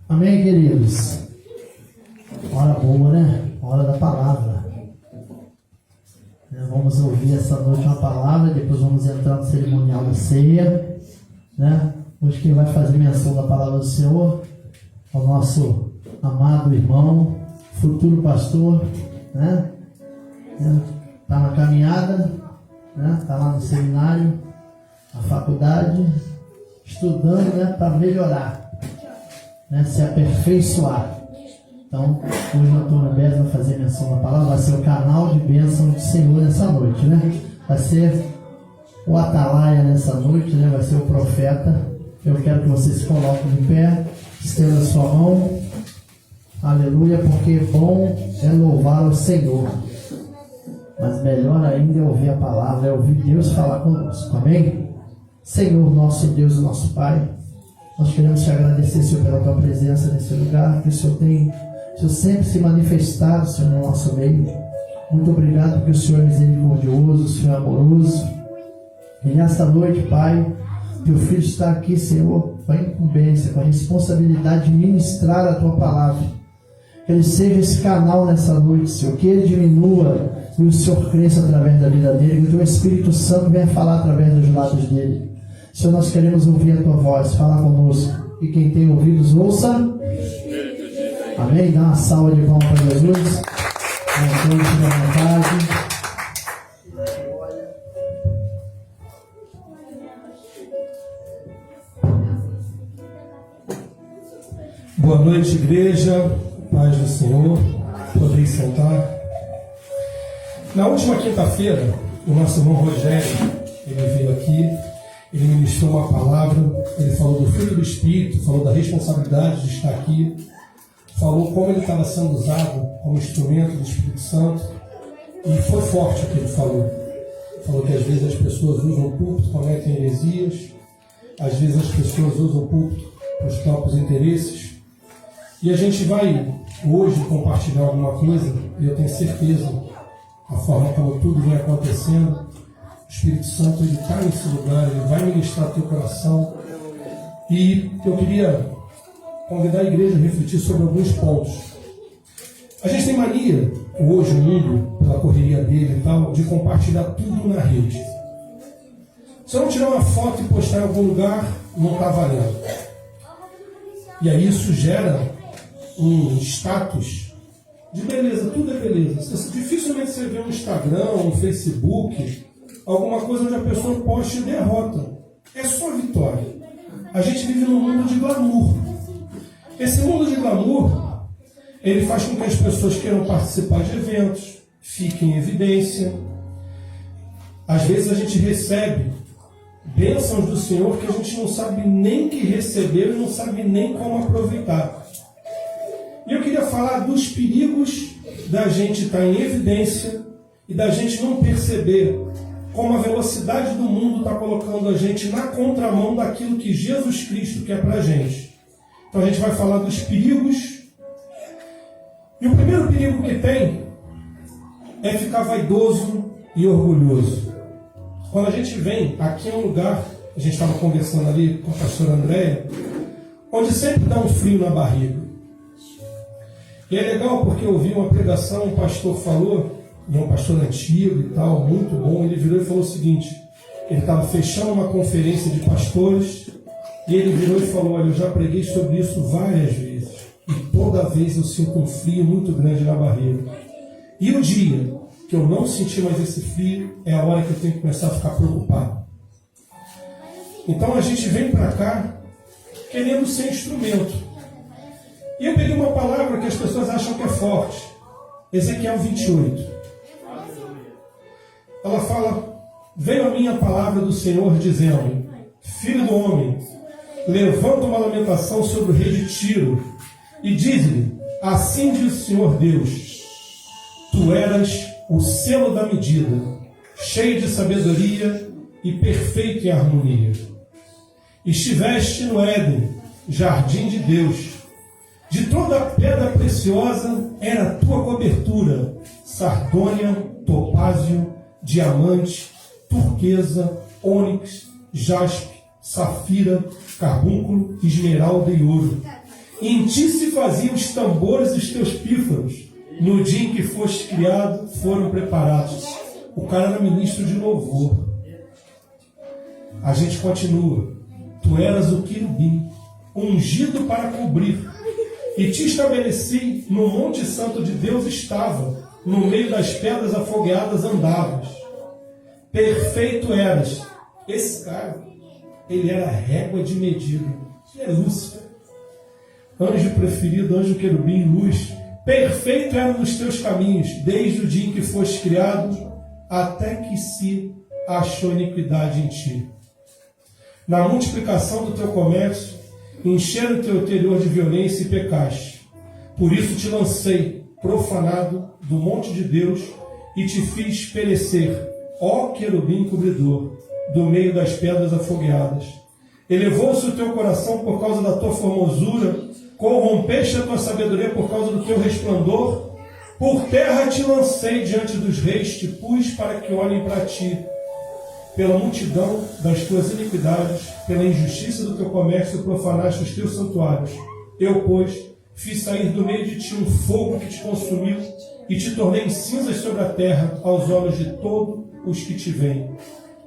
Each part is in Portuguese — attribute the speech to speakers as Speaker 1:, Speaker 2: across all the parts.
Speaker 1: Amém, queridos? Hora boa, né? Hora da palavra. Vamos ouvir essa noite uma palavra, depois vamos entrar no cerimonial da ceia, né? Hoje quem vai fazer menção da palavra do Senhor é o nosso amado irmão, futuro pastor, né? Está na caminhada, né? Está lá no seminário, na faculdade, estudando, né? Para melhorar, né? Se aperfeiçoar. Então, hoje o doutor Roberto vai fazer menção da palavra, vai ser o canal de bênção do Senhor nessa noite, né? Vai ser o atalaia nessa noite, né? Vai ser o profeta. Eu quero que vocês se coloquem de pé, estenda a sua mão, aleluia, porque bom é louvar o Senhor, mas melhor ainda é ouvir a palavra, é ouvir Deus falar conosco, amém? Senhor, nosso Deus e nosso Pai, nós queremos te agradecer, Senhor, pela tua presença nesse lugar, que o Senhor sempre se manifestado, Senhor, no nosso meio. Muito obrigado porque o Senhor é misericordioso, o Senhor é amoroso. E nessa noite, Pai, teu filho está aqui, Senhor, com a incumbência, com a responsabilidade de ministrar a tua palavra. Que ele seja esse canal nessa noite, Senhor, que ele diminua e o Senhor cresça através da vida dele, que o teu Espírito Santo venha falar através dos lábios dele. Senhor, nós queremos ouvir a tua voz, falar conosco. E quem tem ouvidos, ouça. Amém? Dá uma salva de palmas para Jesus. Todos à vontade.
Speaker 2: Boa noite, igreja. Paz do Senhor. Podeis sentar. Na última quinta-feira, o nosso irmão Rogério, ele veio aqui, ele ministrou uma palavra, ele falou do fruto do Espírito, falou da responsabilidade de estar aqui, falou como ele estava sendo usado como instrumento do Espírito Santo, e foi forte o que ele falou. Falou que às vezes as pessoas usam o púlpito, cometem heresias, às vezes as pessoas usam o púlpito para os próprios interesses, e a gente vai hoje compartilhar alguma coisa, e eu tenho certeza, a forma como tudo vem acontecendo, o Espírito Santo ele está nesse lugar, ele vai ministrar teu coração. E eu queria convidar a igreja a refletir sobre alguns pontos. A gente tem mania, hoje no mundo, pela correria dele e tal, de compartilhar tudo na rede. Se eu não tirar uma foto e postar em algum lugar, não está valendo. E aí isso gera um status de beleza, tudo é beleza. Dificilmente você vê um Instagram, um Facebook, alguma coisa onde a pessoa poste derrota. É só vitória. A gente vive num mundo de glamour. Esse mundo de glamour, ele faz com que as pessoas queiram participar de eventos, fiquem em evidência. Às vezes a gente recebe bênçãos do Senhor que a gente não sabe nem que receber e não sabe nem como aproveitar. E eu queria falar dos perigos da gente estar em evidência e da gente não perceber como a velocidade do mundo está colocando a gente na contramão daquilo que Jesus Cristo quer para a gente. Então a gente vai falar dos perigos. E o primeiro perigo que tem é ficar vaidoso e orgulhoso. Quando a gente vem aqui em um lugar, a gente estava conversando ali com a pastora Andréia, onde sempre dá um frio na barriga. E é legal porque eu ouvi uma pregação, um pastor falou, e é um pastor antigo e tal, muito bom, ele virou e falou o seguinte, ele estava fechando uma conferência de pastores, e ele virou e falou, olha, eu já preguei sobre isso várias vezes, e toda vez eu sinto um frio muito grande na barriga. E o dia que eu não sentir mais esse frio, é a hora que eu tenho que começar a ficar preocupado. Então a gente vem para cá, querendo ser instrumento. E eu peguei uma palavra que as pessoas acham que é forte, Ezequiel 28. Ela fala, veio a minha palavra do Senhor dizendo, filho do homem, levanta uma lamentação sobre o rei de Tiro e diz-lhe, assim diz o Senhor Deus, tu eras o selo da medida, cheio de sabedoria e perfeito em harmonia. Estiveste no Éden, jardim de Deus, de toda pedra preciosa era a tua cobertura, sardônia, topázio, diamante, turquesa, ônix, jaspe, safira, carbúnculo, esmeralda e ouro. Em ti se faziam os tambores e os teus pífaros. No dia em que foste criado, foram preparados. O cara era ministro de louvor. A gente continua. Tu eras o querubim, ungido para cobrir. E te estabeleci no monte santo de Deus estava. No meio das pedras afogueadas andavas. Perfeito eras. Esse cara, ele era régua de medida. Ele é Lúcifer. Anjo preferido, anjo querubim, luz. Perfeito era nos teus caminhos, desde o dia em que foste criado, até que se achou iniquidade em ti. Na multiplicação do teu comércio, encheram o teu interior de violência e pecaste. Por isso te lancei, profanado, do monte de Deus, e te fiz perecer, ó querubim cobridor, do meio das pedras afogueadas. Elevou-se o teu coração por causa da tua formosura, corrompeste a tua sabedoria por causa do teu resplendor. Por terra te lancei diante dos reis, te pus para que olhem para ti. Pela multidão das tuas iniquidades, pela injustiça do teu comércio, profanaste os teus santuários. Eu, pois, fiz sair do meio de ti um fogo que te consumiu, e te tornei em cinzas sobre a terra, aos olhos de todos os que te veem.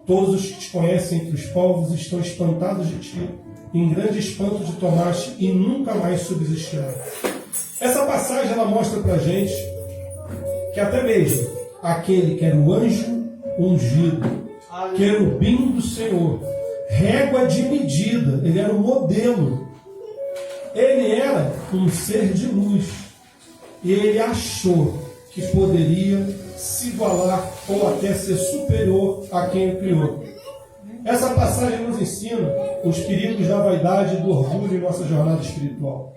Speaker 2: Todos os que te conhecem entre os povos estão espantados de ti, em grande espanto te tomaste, e nunca mais subsistirá. Essa passagem ela mostra para a gente que até mesmo aquele que era o anjo ungido, querubim do Senhor, régua de medida, ele era o modelo, ele era um ser de luz, e ele achou que poderia se igualar ou até ser superior a quem o criou. Essa passagem nos ensina os perigos da vaidade e do orgulho em nossa jornada espiritual.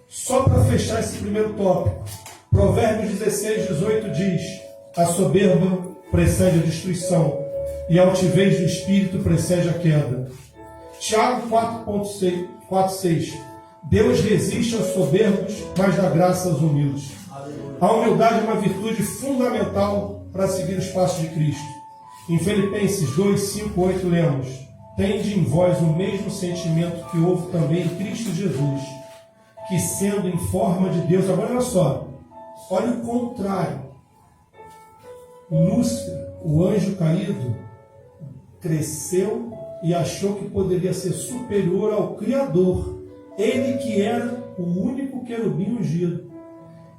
Speaker 2: Só para fechar esse primeiro tópico, Provérbios 16, 18 diz: a soberba precede a destruição, e a altivez do espírito precede a queda. Tiago 4,6: Deus resiste aos soberbos, mas dá graça aos humildes. A humildade é uma virtude fundamental para seguir os passos de Cristo. Em Filipenses 2, 5, 8 lemos: tende em vós o mesmo sentimento que houve também em Cristo Jesus, que sendo em forma de Deus, agora olha só, olha o contrário. Lúcifer, o anjo caído, cresceu e achou que poderia ser superior ao Criador, ele que era o único querubim ungido.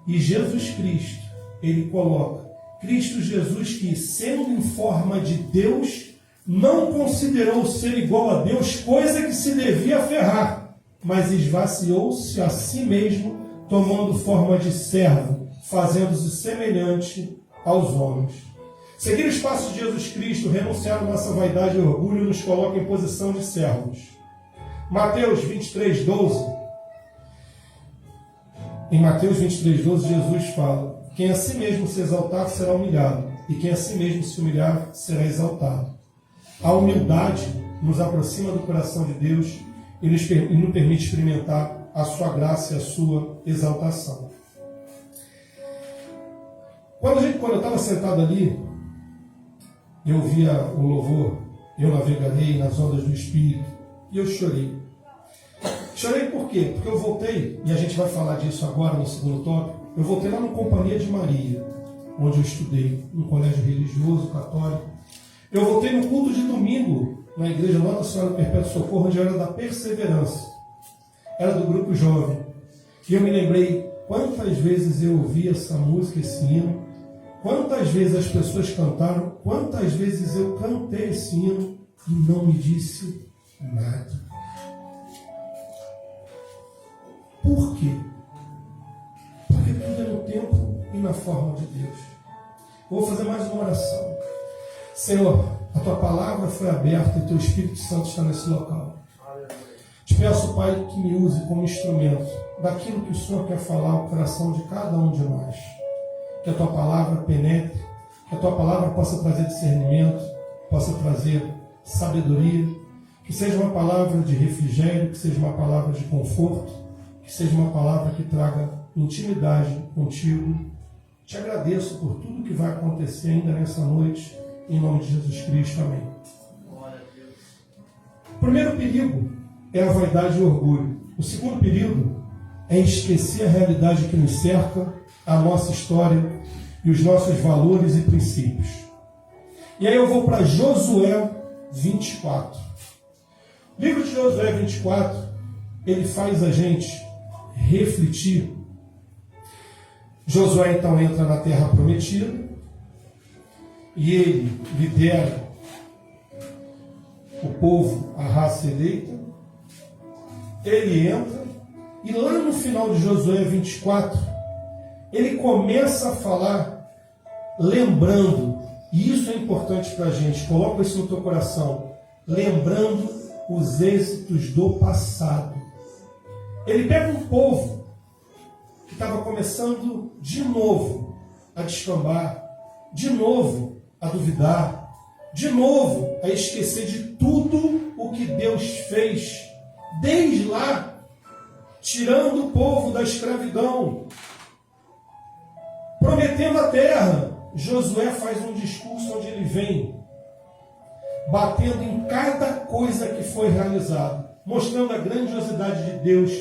Speaker 2: E Jesus Cristo, ele coloca, Cristo Jesus que, sendo em forma de Deus, não considerou ser igual a Deus coisa que se devia aferrar, mas esvaziou-se a si mesmo, tomando forma de servo, fazendo-se semelhante aos homens. Seguir os passos de Jesus Cristo, renunciar a nossa vaidade e orgulho, nos coloca em posição de servos. Mateus 23, 12. Em Mateus 23, 12, Jesus fala: quem a si mesmo se exaltar será humilhado, e quem a si mesmo se humilhar será exaltado. A humildade nos aproxima do coração de Deus e nos permite experimentar a sua graça e a sua exaltação. Quando eu estava sentado ali, eu via o louvor, eu navegarei nas ondas do Espírito, e eu chorei. Chorei por quê? Porque eu voltei, e a gente vai falar disso agora no segundo tópico, eu voltei lá no Companhia de Maria, onde eu estudei, num colégio religioso, católico. Eu voltei no culto de domingo, na igreja Nossa Senhora do Perpétuo Socorro, onde eu era da Perseverança. Era do grupo jovem. E eu me lembrei quantas vezes eu ouvi essa música, esse hino, quantas vezes as pessoas cantaram, quantas vezes eu cantei esse hino e não me disse nada. Por quê? Porque tudo é no tempo e na forma de Deus. Vou fazer mais uma oração. Senhor, a Tua palavra foi aberta e Teu Espírito Santo está nesse local. Te peço, Pai, que me use como instrumento daquilo que o Senhor quer falar ao coração de cada um de nós. Que a Tua palavra penetre, que a Tua palavra possa trazer discernimento, possa trazer sabedoria, que seja uma palavra de refrigério, que seja uma palavra de conforto, que seja uma palavra que traga intimidade contigo. Te agradeço por tudo que vai acontecer ainda nessa noite, em nome de Jesus Cristo. Amém. O primeiro perigo é a vaidade e o orgulho. O segundo período é esquecer a realidade que nos cerca, a nossa história e os nossos valores e princípios. E aí eu vou para Josué 24. O livro de Josué 24, ele faz a gente refletir. Josué então entra na terra prometida e ele lidera o povo, a raça eleita. Ele entra e lá no final de Josué 24, ele começa a falar, lembrando, e isso é importante para a gente, coloca isso no teu coração, lembrando os êxitos do passado. Ele pega um povo que estava começando de novo a descambar, de novo a duvidar, de novo a esquecer de tudo o que Deus fez, desde lá, tirando o povo da escravidão, prometendo a terra. Josué faz um discurso onde ele vem batendo em cada coisa que foi realizada, mostrando a grandiosidade de Deus,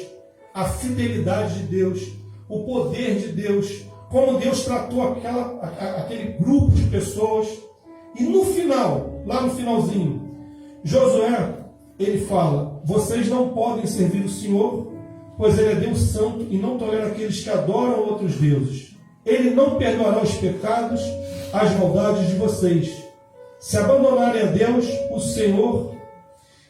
Speaker 2: a fidelidade de Deus, o poder de Deus, como Deus tratou aquele grupo de pessoas. E no final, lá no finalzinho, Josué, ele fala: vocês não podem servir o Senhor, pois Ele é Deus santo e não tolera aqueles que adoram outros deuses. Ele não perdoará os pecados, as maldades de vocês. Se abandonarem a Deus, o Senhor,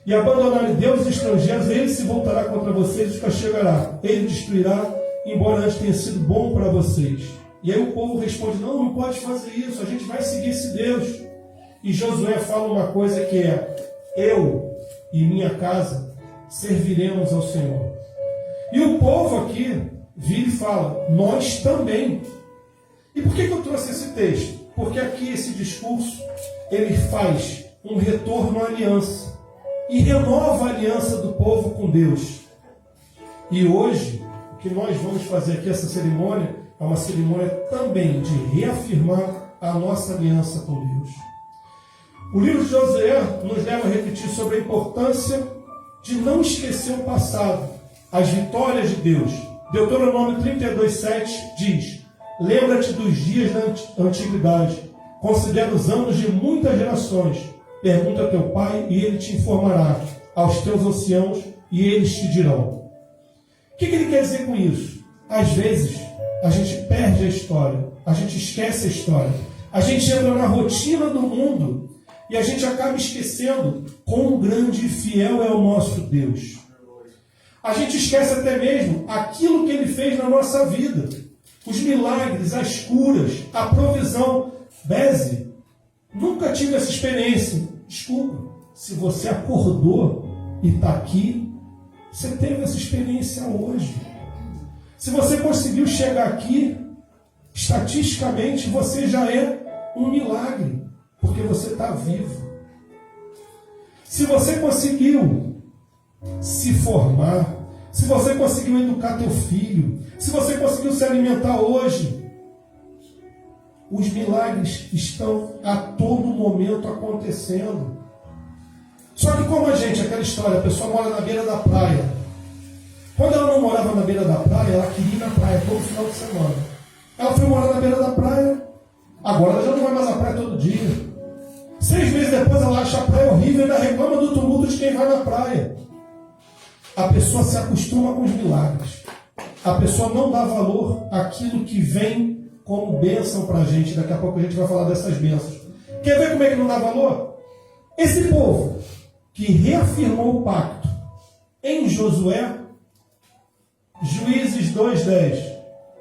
Speaker 2: e abandonarem deuses estrangeiros, Ele se voltará contra vocês e os castigará. Ele destruirá, embora antes tenha sido bom para vocês. E aí o povo responde: não pode fazer isso, a gente vai seguir esse Deus. E Josué fala uma coisa que é: eu e minha casa serviremos ao Senhor. E o povo aqui vira e fala: nós também. E por que eu trouxe esse texto? Porque aqui esse discurso, ele faz um retorno à aliança e renova a aliança do povo com Deus. E hoje, o que nós vamos fazer aqui, essa cerimônia, é uma cerimônia também de reafirmar a nossa aliança com Deus. O livro de Josué nos leva a refletir sobre a importância de não esquecer o passado, as vitórias de Deus. Deuteronômio 32:7 diz: lembra-te dos dias da antiguidade, considera os anos de muitas gerações, pergunta a teu pai e ele te informará, aos teus anciãos e eles te dirão. O que ele quer dizer com isso? Às vezes a gente perde a história, a gente esquece a história, a gente entra na rotina do mundo e a gente acaba esquecendo quão grande e fiel é o nosso Deus. A gente esquece até mesmo aquilo que Ele fez na nossa vida. Os milagres, as curas, a provisão. Beze, nunca tive essa experiência. Desculpa, se você acordou e está aqui, você teve essa experiência hoje. Se você conseguiu chegar aqui, estatisticamente você já é um milagre, porque você está vivo. Se você conseguiu se formar, se você conseguiu educar teu filho, se você conseguiu se alimentar hoje, os milagres estão a todo momento acontecendo. Só que como a gente, aquela história, a pessoa mora na beira da praia. Quando ela não morava na beira da praia, ela queria ir na praia todo final de semana. Ela foi morar na beira da praia, agora ela já não vai mais à praia todo dia. 6 meses depois ela acha a praia horrível e ainda reclama do tumulto de quem vai na praia. A pessoa se acostuma com os milagres. A pessoa não dá valor àquilo que vem como bênção para a gente. Daqui a pouco a gente vai falar dessas bênçãos. Quer ver como é que não dá valor? Esse povo que reafirmou o pacto em Josué, Juízes 2:10,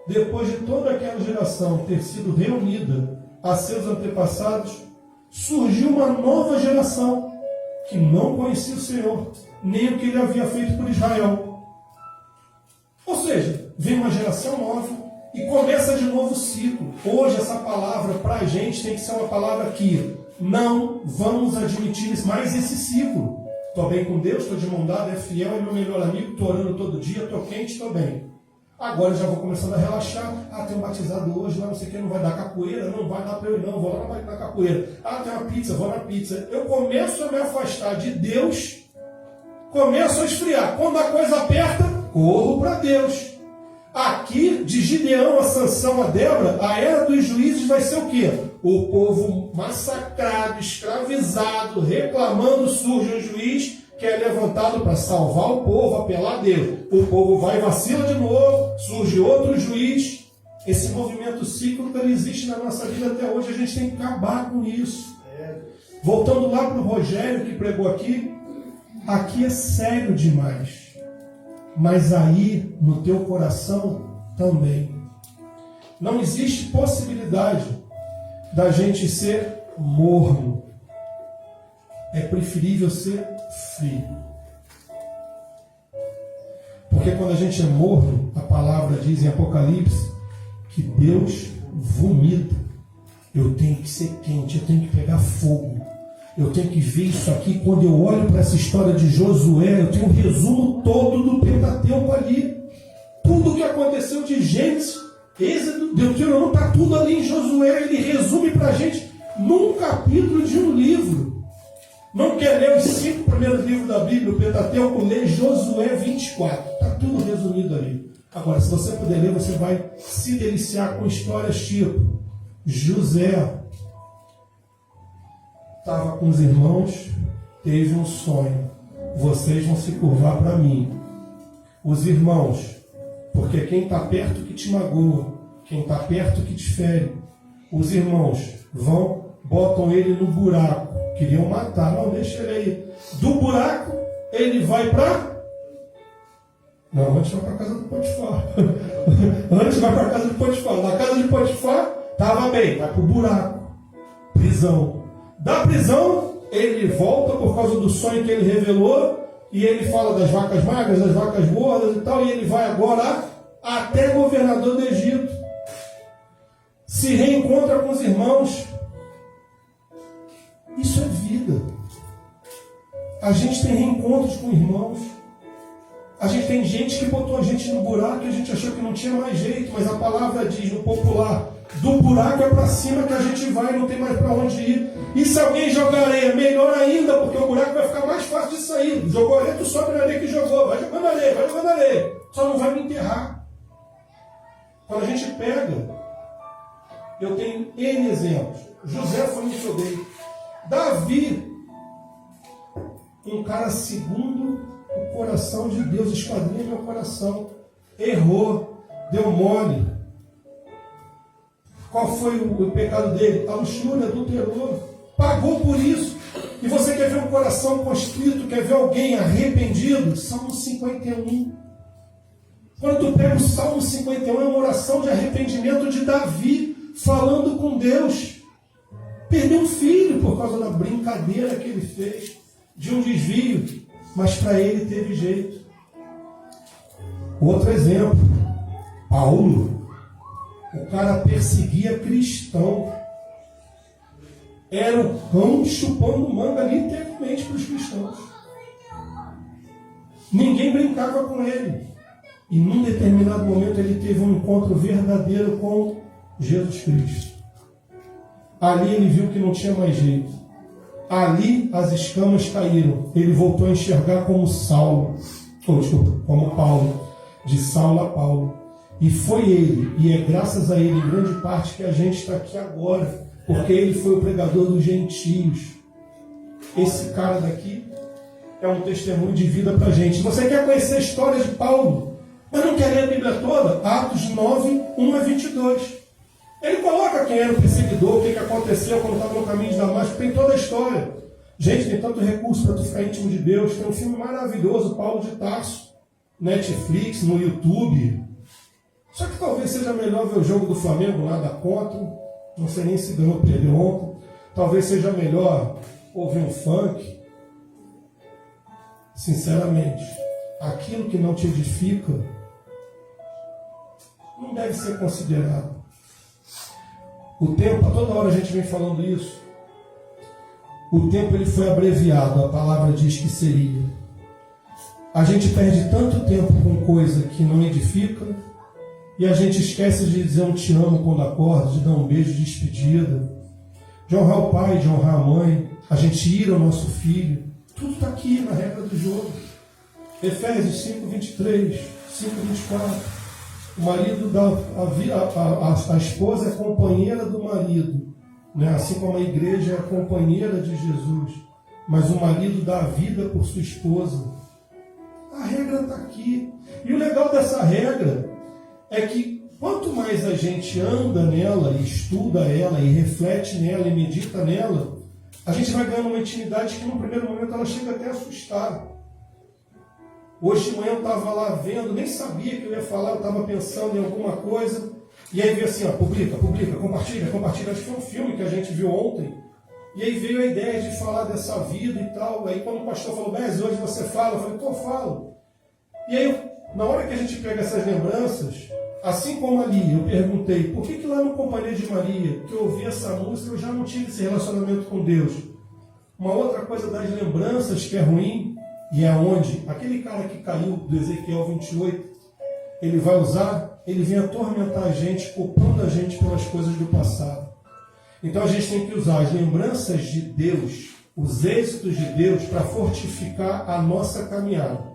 Speaker 2: depois de toda aquela geração ter sido reunida a seus antepassados, surgiu uma nova geração que não conhecia o Senhor, nem o que Ele havia feito por Israel. Ou seja, vem uma geração nova e começa de novo o ciclo. Hoje essa palavra para a gente tem que ser uma palavra que não vamos admitir mais esse ciclo. Estou bem com Deus, estou de mão dada, é fiel, é meu melhor amigo, estou orando todo dia, estou quente, estou bem. Agora já vou começando a relaxar. Tem um batizado hoje, lá não sei o que, não vai dar capoeira, não vai dar para eu ir, não, vou lá na capoeira. Tem uma pizza, vou na pizza. Eu começo a me afastar de Deus, começo a esfriar. Quando a coisa aperta, corro para Deus. Aqui, de Gideão a Sansão a Débora, a era dos juízes vai ser o quê? O povo massacrado, escravizado, reclamando, surge um juiz que é levantado para salvar o povo, apelar a Deus. O povo vai e vacila de novo, surge outro juiz. Esse movimento cíclico ele existe na nossa vida até hoje, a gente tem que acabar com isso. Voltando lá para o Rogério que pregou aqui é sério demais. Mas aí, no teu coração, também. Não existe possibilidade da gente ser morno. É preferível ser frio. Porque quando a gente é morno, a palavra diz em Apocalipse que Deus vomita. Eu tenho que ser quente, eu tenho que pegar fogo. Eu tenho que ver isso aqui. Quando eu olho para essa história de Josué, eu tenho um resumo todo do Pentateuco ali. Tudo que aconteceu de Gênesis, Êxodo, Deuteronômio, está tudo ali em Josué. Ele resume para a gente num capítulo de um livro. Não quer ler os 5 primeiros livros da Bíblia, o Pentateuco, lê Josué 24. Está tudo resumido ali. Agora, se você puder ler, você vai se deliciar com histórias tipo José estava com os irmãos, teve um sonho. Vocês vão se curvar para mim. Os irmãos, porque quem está perto que te magoa, quem está perto que te fere. Os irmãos botam ele no buraco. Queriam matar, não, deixa ele aí. Do buraco, ele vai para... Não, antes vai para a casa do Potifar. Antes vai para a casa do Potifar. Na casa de Potifar, estava bem, vai para o buraco. Prisão. Da prisão, ele volta por causa do sonho que ele revelou, e ele fala das vacas magras, das vacas gordas e tal, e ele vai agora até governador do Egito. Se reencontra com os irmãos. Isso é vida. A gente tem reencontros com irmãos. A gente tem gente que botou a gente no buraco e a gente achou que não tinha mais jeito, mas a palavra diz no popular, do buraco é para cima que a gente vai, não tem mais para onde ir. E se alguém jogar areia, melhor ainda, porque o buraco vai ficar mais fácil de sair. Jogou areia, tu sobe na areia que jogou. Vai jogando areia, vai jogando areia. Só não vai me enterrar. Quando a gente pega, eu tenho N exemplos. José foi um que eu dei. Davi, um cara segundo o coração de Deus, esquadrinha meu coração. Errou, deu mole. Qual foi o pecado dele? A luxúria, adulterou. Pagou por isso. E você quer ver um coração constrito, quer ver alguém arrependido? Salmo 51. Quando tu pega o Salmo 51, é uma oração de arrependimento de Davi, falando com Deus. Perdeu um filho por causa da brincadeira que ele fez, de um desvio, mas para ele teve jeito. Outro exemplo, Paulo. O cara perseguia cristão. Era o cão chupando manga literalmente para os cristãos. Ninguém brincava com ele. E num determinado momento ele teve um encontro verdadeiro com Jesus Cristo. Ali ele viu que não tinha mais jeito. Ali as escamas caíram. Ele voltou a enxergar como como Paulo. De Saulo a Paulo. E foi ele, e é graças a ele, em grande parte, que a gente está aqui agora. Porque ele foi o pregador dos gentios. Esse cara daqui é um testemunho de vida para a gente. Você quer conhecer a história de Paulo, mas não quer ler a Bíblia toda? Atos 9, 1 a 22. Ele coloca quem era o perseguidor, o que aconteceu quando estava no caminho de Damasco. Tem toda a história. Gente, tem tanto recurso para tu ficar íntimo de Deus. Tem um filme maravilhoso, Paulo de Tarso, Netflix, no YouTube. Só que talvez seja melhor ver o jogo do Flamengo lá da contra. Não sei nem se ganhou ou perdeu ontem. Talvez seja melhor ouvir um funk. Sinceramente, aquilo que não te edifica não deve ser considerado. O tempo, a toda hora a gente vem falando isso. O tempo ele foi abreviado, a palavra diz que seria. A gente perde tanto tempo com coisa que não edifica, e a gente esquece de dizer um te amo quando acorda, de dar um beijo de despedida, de honrar o pai, de honrar a mãe, a gente ir ao nosso filho. Tudo está aqui na regra do jogo. Efésios 5:23, 5:24. O marido a esposa é companheira do marido, né? Assim como a igreja é companheira de Jesus, mas o marido dá a vida por sua esposa. A regra está aqui. E o legal dessa regra é que quanto mais a gente anda nela, e estuda ela, e reflete nela, e medita nela, a gente vai ganhando uma intimidade que no primeiro momento ela chega até a assustar. Hoje de manhã eu estava lá vendo, nem sabia que eu ia falar, eu estava pensando em alguma coisa, e aí veio assim, ó, publica, compartilha. Acho que foi um filme que a gente viu ontem, e aí veio a ideia de falar dessa vida e tal. Aí quando o pastor falou, Bez, hoje você fala, eu falei, pô, falo. E aí, na hora que a gente pega essas lembranças, assim como ali, eu perguntei, por que lá no Companhia de Maria, que eu ouvi essa música, eu já não tive esse relacionamento com Deus? Uma outra coisa das lembranças que é ruim, e é onde aquele cara que caiu do Ezequiel 28, ele vai usar, ele vem atormentar a gente, culpando a gente pelas coisas do passado. Então a gente tem que usar as lembranças de Deus, os êxitos de Deus, para fortificar a nossa caminhada.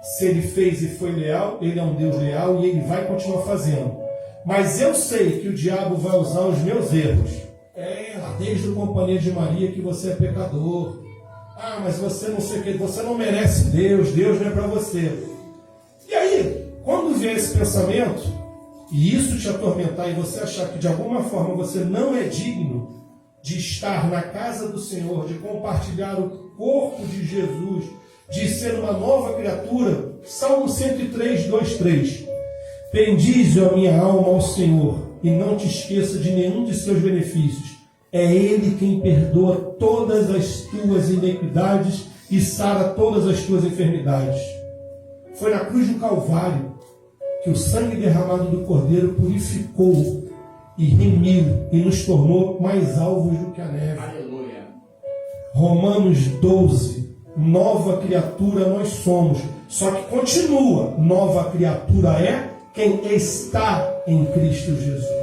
Speaker 2: Se ele fez e foi leal, ele é um Deus leal e ele vai continuar fazendo. Mas eu sei que o diabo vai usar os meus erros. Desde a Companhia de Maria que você é pecador. Mas você não sei o que, você não merece Deus não é para você. E aí, quando vier esse pensamento, e isso te atormentar, e você achar que de alguma forma você não é digno de estar na casa do Senhor, de compartilhar o corpo de Jesus, de ser uma nova criatura, Salmo 103, 2, 3. Bendize a minha alma ao Senhor, e não te esqueça de nenhum de seus benefícios. É Ele quem perdoa todas as tuas iniquidades e sara todas as tuas enfermidades. Foi na cruz do Calvário que o sangue derramado do Cordeiro purificou e remiu e nos tornou mais alvos do que a neve. Aleluia. Romanos 12. Nova criatura nós somos. Só que continua. Nova criatura é quem está em Cristo Jesus.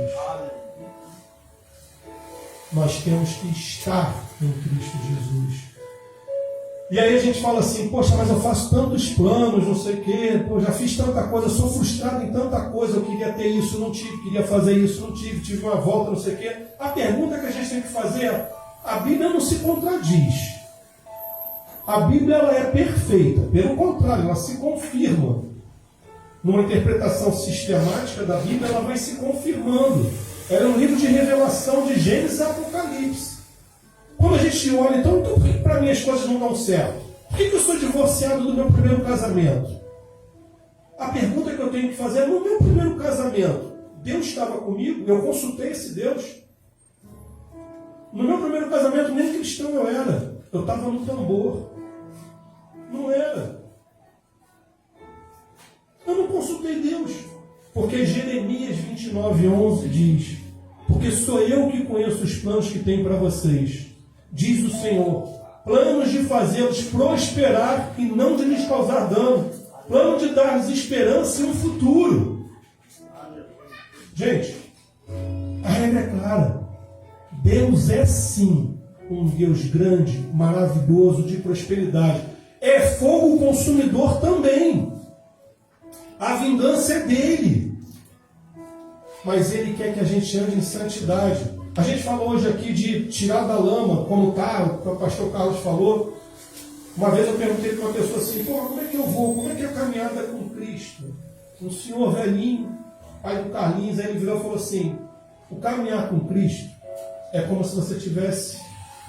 Speaker 2: Nós temos que estar em Cristo Jesus. E aí a gente fala assim, poxa, mas eu faço tantos planos, não sei o quê, já fiz tanta coisa, sou frustrado em tanta coisa, eu queria ter isso, não tive, queria fazer isso, não tive, tive uma volta, não sei o quê. A pergunta que a gente tem que fazer é, a Bíblia não se contradiz. A Bíblia ela é perfeita, pelo contrário, ela se confirma. Numa interpretação sistemática da Bíblia, ela vai se confirmando. Ela é um livro de revelação de Gênesis e Apocalipse. Quando a gente olha, então por que para mim as coisas não dão certo? Por que eu sou divorciado do meu primeiro casamento? A pergunta que eu tenho que fazer é, no meu primeiro casamento, Deus estava comigo? Eu consultei esse Deus? No meu primeiro casamento, nem cristão eu era. Eu estava no tambor. Não era. Eu não consultei Deus. Porque Jeremias 29:11 diz, porque sou eu que conheço os planos que tenho para vocês, diz o Senhor, planos de fazê-los prosperar e não de lhes causar dano, plano de dar-lhes esperança e um futuro. Gente, a regra é clara. Deus é sim um Deus grande, maravilhoso, de prosperidade. É fogo consumidor também. A vingança é dele. Mas ele quer que a gente ande em santidade. A gente falou hoje aqui de tirar da lama, como o pastor Carlos falou. Uma vez eu perguntei para uma pessoa assim, como é que eu vou? Como é que é a caminhada com Cristo? Um senhor velhinho, pai do Carlinhos, aí ele virou e falou assim, o caminhar com Cristo é como se você estivesse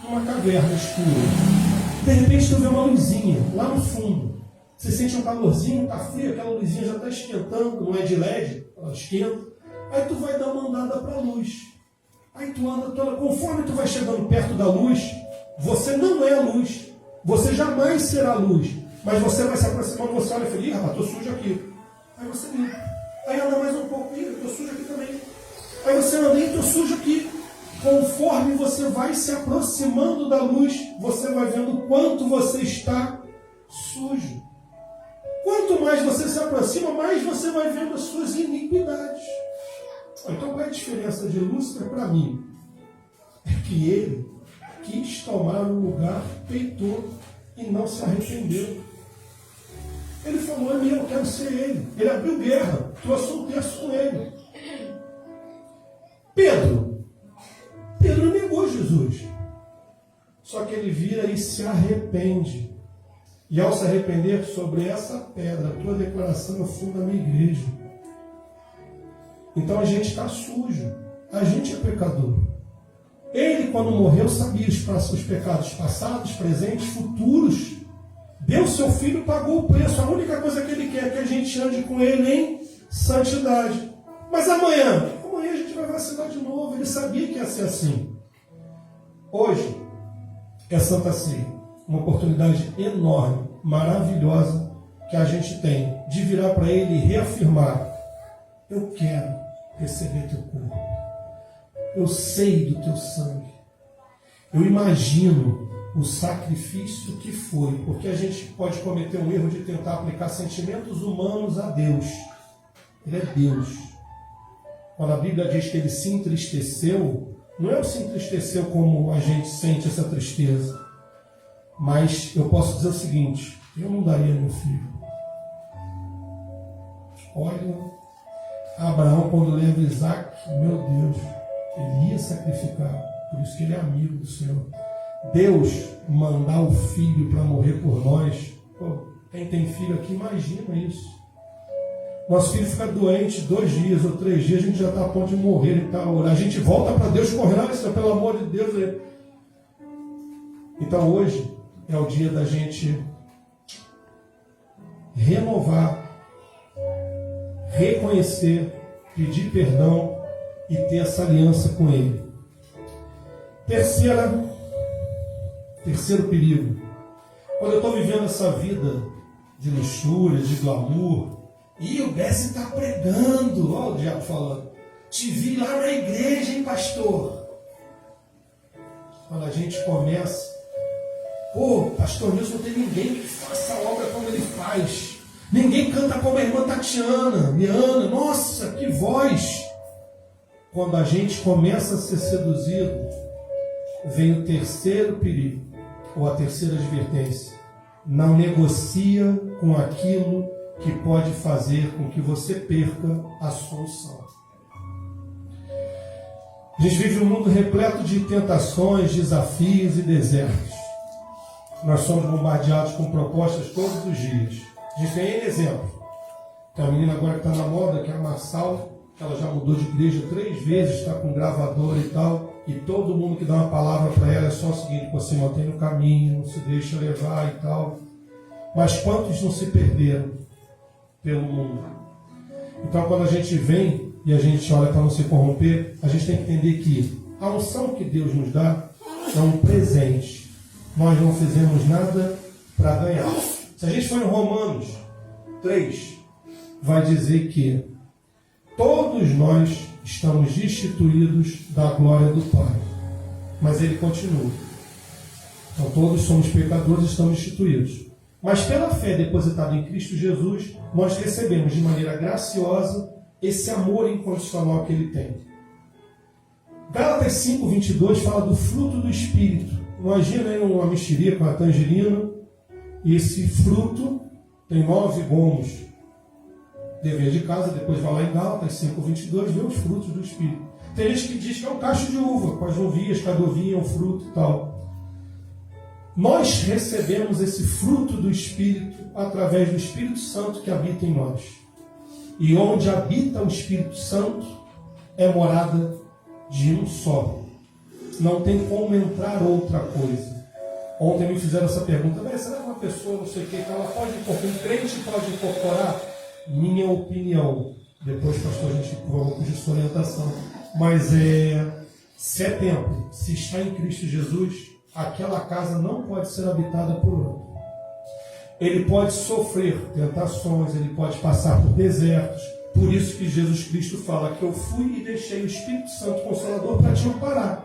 Speaker 2: numa caverna escura. De repente tu vê uma luzinha lá no fundo. Você sente um calorzinho, está frio, aquela luzinha já está esquentando, não é de LED, ela esquenta. Aí tu vai dar uma andada para a luz. Aí tu anda, conforme tu vai chegando perto da luz, você não é a luz. Você jamais será a luz. Mas você vai se aproximando, você olha e fala, rapaz, estou sujo aqui. Aí você limpa. Aí anda mais um pouco, estou sujo aqui também. Aí você anda e estou sujo aqui. Conforme você vai se aproximando da luz, você vai vendo o quanto você está sujo. Quanto mais você se aproxima, mais você vai vendo as suas iniquidades. Então qual é a diferença de Lúcifer para mim? É que ele quis tomar o lugar, peitou e não se arrependeu. Ele falou, é meu, eu quero ser ele. Ele abriu guerra, trouxe um terço com ele. Pedro negou Jesus. Só que ele vira e se arrepende. E ao se arrepender, sobre essa pedra, a tua declaração eu fundo a minha igreja. Então a gente está sujo. A gente é pecador. Ele, quando morreu, sabia os pecados passados, presentes, futuros. Deu seu filho, pagou o preço. A única coisa que ele quer é que a gente ande com ele em santidade. Mas amanhã a gente vai vacilar de novo. Ele sabia que ia ser assim. Hoje é Santa Ceia, uma oportunidade enorme, maravilhosa que a gente tem de virar para ele e reafirmar: eu quero receber teu corpo, eu sei do teu sangue, eu imagino o sacrifício que foi, porque a gente pode cometer um erro de tentar aplicar sentimentos humanos a Deus. Ele é Deus. Quando a Bíblia diz que ele se entristeceu, não é o se entristeceu como a gente sente essa tristeza, mas eu posso dizer o seguinte: eu não daria meu filho. Olha, Abraão, quando leva Isaac, meu Deus, ele ia sacrificar, por isso que ele é amigo do Senhor. Deus mandar o filho para morrer por nós. Pô, quem tem filho aqui imagina isso. Nosso filho fica doente 2 dias ou 3 dias, a gente já está a ponto de morrer. A gente volta para Deus correndo, Senhor, pelo amor de Deus. Então hoje é o dia da gente renovar, reconhecer, pedir perdão e ter essa aliança com Ele. Terceiro perigo. Quando eu estou vivendo essa vida de luxúria, de glamour, e o Bessi está pregando, olha o diabo falando, te vi lá na igreja, hein, pastor? Quando a gente começa, pô, pastor Nilson, não tem ninguém que faça a obra como ele faz. Ninguém canta como a irmã Tatiana, Miana, nossa, que voz! Quando a gente começa a ser seduzido, vem o terceiro perigo, ou a terceira advertência. Não negocia com aquilo que pode fazer com que você perca a solução. A gente vive um mundo repleto de tentações, desafios e desertos. Nós somos bombardeados com propostas todos os dias. A gente tem exemplo. Tem uma menina agora que está na moda, que é a Marçal, que ela já mudou de igreja 3 vezes, está com gravador e tal, e todo mundo que dá uma palavra para ela é só o seguinte: você mantém no caminho, não se deixa levar e tal. Mas quantos não se perderam pelo mundo? Então, quando a gente vem e a gente olha para não se corromper, a gente tem que entender que a unção que Deus nos dá é um presente. Nós não fizemos nada para ganhar. Se a gente for em Romanos 3, vai dizer que todos nós estamos destituídos da glória do Pai. Mas ele continua. Então, todos somos pecadores e estamos destituídos. Mas pela fé depositada em Cristo Jesus, nós recebemos de maneira graciosa esse amor incondicional que ele tem. Gálatas 5:22 fala do fruto do Espírito. Imagina aí uma mexerica com a tangerina, e esse fruto tem 9 gomos. Dever de casa, depois vai lá em Gálatas 5:22, vê os frutos do Espírito. Tem gente que diz que é um cacho de uva, com as uvinhas, cada uvinha é um fruto e tal. Nós recebemos esse fruto do Espírito através do Espírito Santo que habita em nós. E onde habita o Espírito Santo é morada de um só. Não tem como entrar outra coisa. Ontem me fizeram essa pergunta: mas será que uma pessoa, não sei o que, ela pode incorporar, um crente pode incorporar? Minha opinião. Depois, pastor, a gente vai pedir sua orientação. Mas se é templo, se está em Cristo Jesus, aquela casa não pode ser habitada por outro. Ele pode sofrer tentações, ele pode passar por desertos. Por isso que Jesus Cristo fala que eu fui e deixei o Espírito Santo Consolador para te amparar.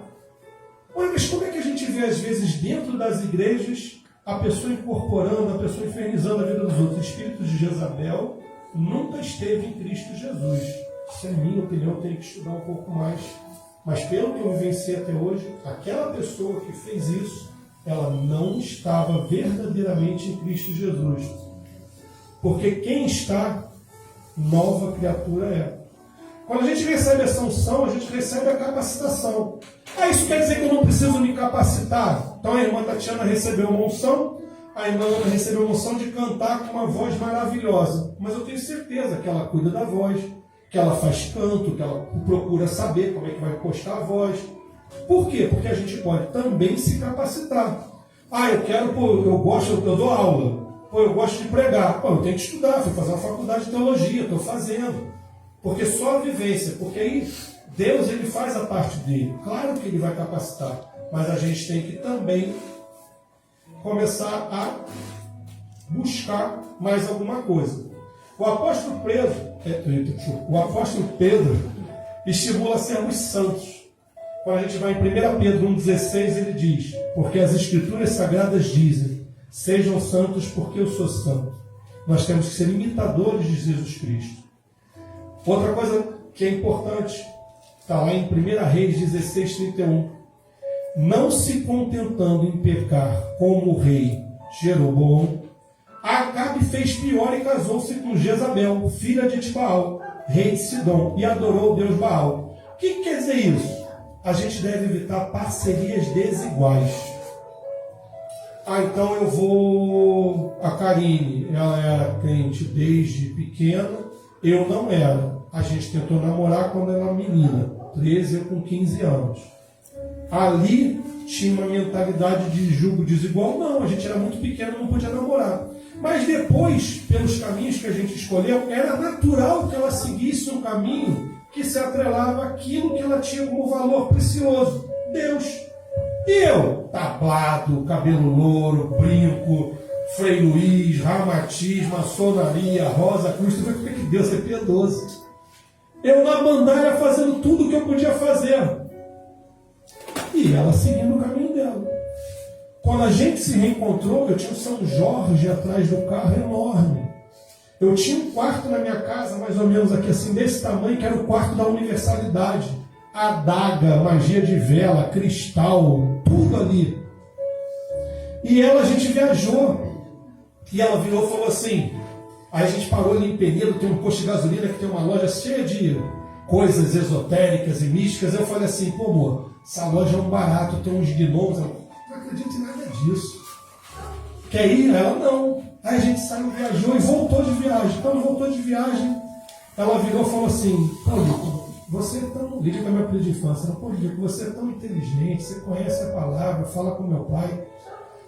Speaker 2: Olha, mas como é que a gente vê às vezes dentro das igrejas a pessoa incorporando, a pessoa infernizando a vida dos outros? O espírito de Jezabel nunca esteve em Cristo Jesus. Isso é minha opinião, eu tenho que estudar um pouco mais. Mas pelo que eu vivenciei até hoje, aquela pessoa que fez isso, ela não estava verdadeiramente em Cristo Jesus. Porque quem está, nova criatura é. Quando a gente recebe essa unção, a gente recebe a capacitação. Isso quer dizer que eu não preciso me capacitar? Então a irmã Tatiana recebeu uma unção, a irmã Ana recebeu uma unção de cantar com uma voz maravilhosa. Mas eu tenho certeza que ela cuida da voz, que ela faz canto, que ela procura saber como é que vai postar a voz. Por quê? Porque a gente pode também se capacitar. Eu dou aula. Eu gosto de pregar. Eu tenho que estudar, fui fazer uma faculdade de teologia, estou fazendo. Porque só a vivência, porque aí Deus ele faz a parte dele. Claro que ele vai capacitar, mas a gente tem que também começar a buscar mais alguma coisa. O apóstolo Pedro estimula a sermos santos. Quando a gente vai em 1 Pedro 1,16, ele diz: porque as Escrituras Sagradas dizem, sejam santos porque eu sou santo. Nós temos que ser imitadores de Jesus Cristo. Outra coisa que é importante, está lá em 1 Reis 16:31. Não se contentando em pecar como o rei Jeroboão, Acabe fez pior e casou-se com Jezabel, filha de Etbaal, rei de Sidom, e adorou o Deus Baal. O que quer dizer isso? A gente deve evitar parcerias desiguais. Então eu vou... A Karine, ela era crente desde pequena, eu não era. A gente tentou namorar quando era menina, 13 ou com 15 anos. Ali tinha uma mentalidade de julgo desigual. Não, a gente era muito pequeno, não podia namorar. Mas depois, pelos caminhos que a gente escolheu, era natural que ela seguisse um caminho que se atrelava àquilo que ela tinha como valor precioso, Deus. E eu, tablado, cabelo louro, brinco, Frei Luiz, ramatiz, maçonaria, Rosa Cruz, tu vê como é que Deus é piedoso. Eu na bandaia fazendo tudo o que eu podia fazer. E ela seguindo o caminho dela. Quando a gente se reencontrou, eu tinha o São Jorge atrás do carro enorme. Eu tinha um quarto na minha casa, mais ou menos aqui assim, desse tamanho, que era o quarto da universalidade. Adaga, magia de vela, cristal, tudo ali. E ela, a gente viajou. E ela virou e falou assim... Aí a gente parou ali em Penedo, tem um posto de gasolina que tem uma loja cheia de coisas esotéricas e místicas. Eu falei assim, pô amor, essa loja é um barato, tem uns gnomos. Ela, não acredito em nada disso. Quer ir? Ela, não. Aí a gente saiu, viajou e voltou de viagem. Então voltou de viagem, ela virou e falou assim, pô Lico, você é tão... Liga com a minha filha de infância. Pô Lico, você é tão inteligente, você conhece a palavra, fala com meu pai.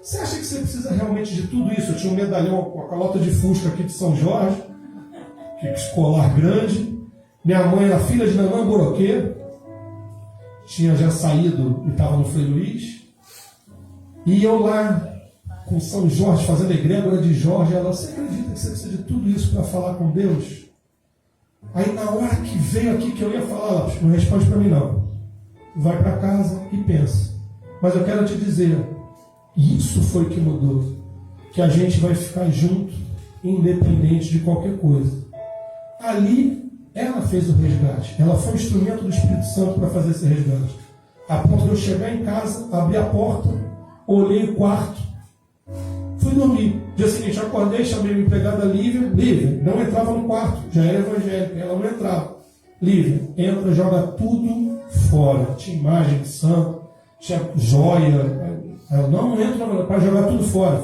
Speaker 2: Você acha que você precisa realmente de tudo isso? Eu tinha um medalhão com a calota de Fusca aqui de São Jorge, que escolar grande. Minha mãe era filha de Nanã Boroquê, tinha já saído e estava no Frei Luiz. E eu lá, com São Jorge, fazendo a egrégora de Jorge, ela, você acredita que você precisa de tudo isso para falar com Deus? Aí na hora que veio aqui que eu ia falar, ela não responde para mim não. Vai para casa e pensa. Mas eu quero te dizer, isso foi que mudou. Que a gente vai ficar junto, independente de qualquer coisa. Ali, ela fez o resgate. Ela foi o instrumento do Espírito Santo para fazer esse resgate. A ponto de eu chegar em casa, abrir a porta, olhei o quarto, fui dormir. Dia seguinte, acordei, chamei a empregada Lívia. Lívia, não entrava no quarto, já era evangélica, ela não entrava. Lívia, entra, joga tudo fora. Tinha imagem de santo, tinha joia. Ela não entra para jogar tudo fora.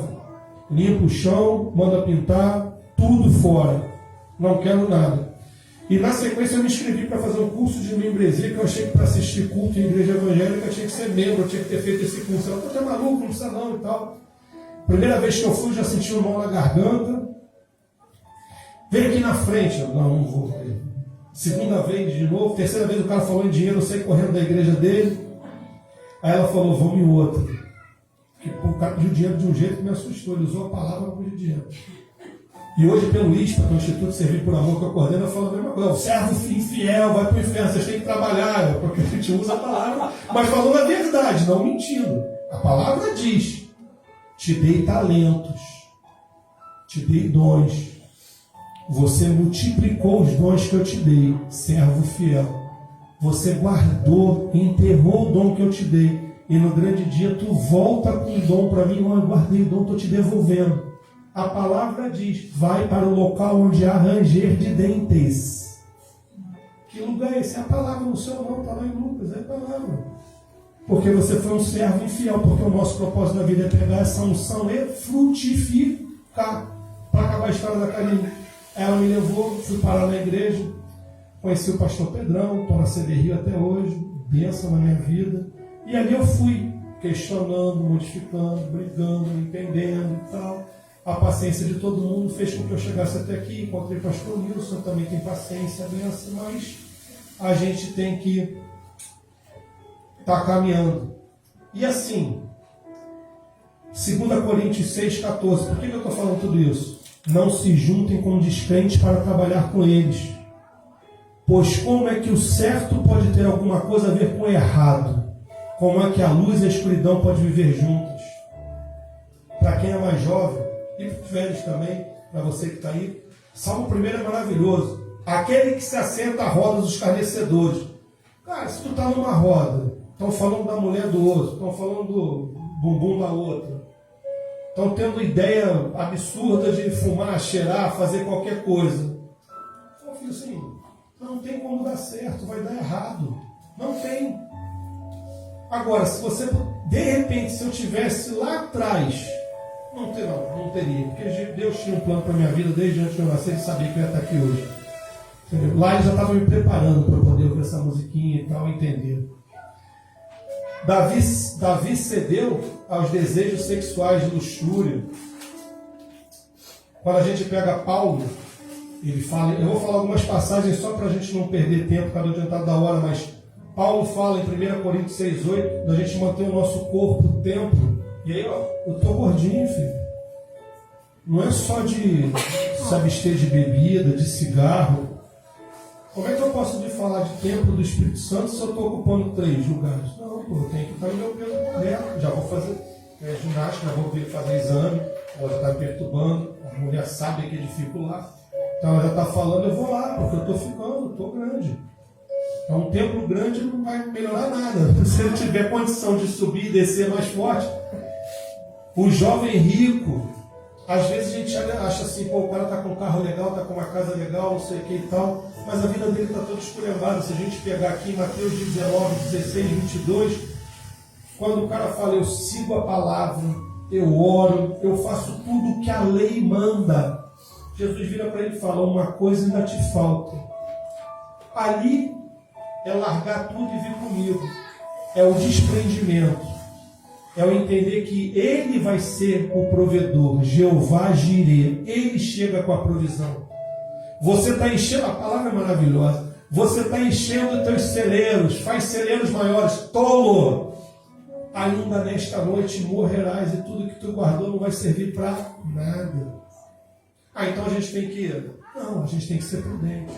Speaker 2: Limpa o chão, manda pintar, tudo fora. Não quero nada. E na sequência eu me inscrevi para fazer um curso de membresia, que eu achei que para assistir culto em igreja evangélica eu tinha que ser membro, eu tinha que ter feito esse curso. Ela, tá maluco, não precisa não e tal. Primeira vez que eu fui, já senti um nó na garganta. Veio aqui na frente, eu não vou. Segunda vez de novo, terceira vez o cara falou em dinheiro, eu saí correndo da igreja dele. Aí ela falou, vamos em outra. Porque o cara pediu dinheiro de um jeito que me assustou. Ele usou a palavra para pedir dinheiro. E hoje, pelo ISPA, que é o Instituto Servir por Amor, que eu coordeno, eu falo a mesma coisa. O servo infiel vai para o inferno, vocês têm que trabalhar. Porque a gente usa a palavra, mas falando a verdade, não mentindo. A palavra diz, te dei talentos, te dei dons. Você multiplicou os dons que eu te dei, servo fiel. Você guardou, enterrou o dom que eu te dei. E no grande dia tu volta com o dom para mim, eu guardei o dom, estou te devolvendo. A palavra diz, vai para o local onde há ranger de dentes. Que lugar é esse? É a palavra no seu não, está lá em Lucas, é a palavra. Porque você foi um servo infiel, porque o nosso propósito na vida é pegar essa unção e frutificar. Para acabar a história da Karine. Ela me levou, fui parar na igreja, conheci o pastor Pedrão, estou na CD Rio até hoje, bênção na minha vida. E ali eu fui questionando, modificando, brigando, entendendo e tal. A paciência de todo mundo fez com que eu chegasse até aqui. Encontrei o pastor Nilson, também tem paciência, benção, mas a gente tem que estar caminhando. E assim, 2 Coríntios 6,14, por que eu estou falando tudo isso? Não se juntem com descrentes para trabalhar com eles. Pois como é que o certo pode ter alguma coisa a ver com o errado? Como é que a luz e a escuridão podem viver juntas? Para quem é mais jovem, e para os velhos também, para você que está aí, Salmo 1 é maravilhoso. Aquele que se assenta à roda dos escarnecedores. Cara, se tu está numa roda, estão falando da mulher do outro, estão falando do bumbum da outra, estão tendo ideia absurda de fumar, cheirar, fazer qualquer coisa. Então, filho, assim, não tem como dar certo, vai dar errado. Não tem. Agora, se você, de repente, se eu tivesse lá atrás, não teria, porque Deus tinha um plano para a minha vida desde antes de eu nascer, Ele sabia que eu ia estar aqui hoje. Entendeu? Lá Ele já estava me preparando para poder ouvir essa musiquinha e tal, entender. Davi cedeu aos desejos sexuais de luxúria. Quando a gente pega Paulo, ele fala, eu vou falar algumas passagens só para a gente não perder tempo, cada adiantado da hora, mas Paulo fala em 1 Coríntios 6,8, da gente manter o nosso corpo templo. E aí, ó, eu tô gordinho, filho. Não é só de se abster de bebida, de cigarro. Como é que eu posso falar de templo do Espírito Santo se eu estou ocupando 3 lugares? Não, pô, eu tenho que estar no meu peso correto. Já vou fazer ginástica, já vou fazer exame, ela já está me perturbando, a mulher sabe que é dificuldade. Então ela já está falando, eu vou lá, porque eu estou ficando, estou grande. Então um templo grande não vai melhorar nada. Se ele tiver condição de subir e descer mais forte. O jovem rico, às vezes a gente acha assim, pô, o cara está com um carro legal, está com uma casa legal, não sei o que e tal, mas a vida dele está toda esculhambada. Se a gente pegar aqui em Mateus 19, 16, 22, quando o cara fala, eu sigo a palavra, eu oro, eu faço tudo o que a lei manda, Jesus vira para ele e fala, uma coisa ainda te falta. Ali é largar tudo e vir comigo. É o desprendimento. É o entender que Ele vai ser o provedor, Jeová Jireh. Ele chega com a provisão. Você está enchendo, a palavra é maravilhosa, você está enchendo os teus celeiros, faz celeiros maiores, tolo. Ainda nesta noite morrerás e tudo que tu guardou não vai servir para nada. Então a gente tem que, a gente tem que ser prudente.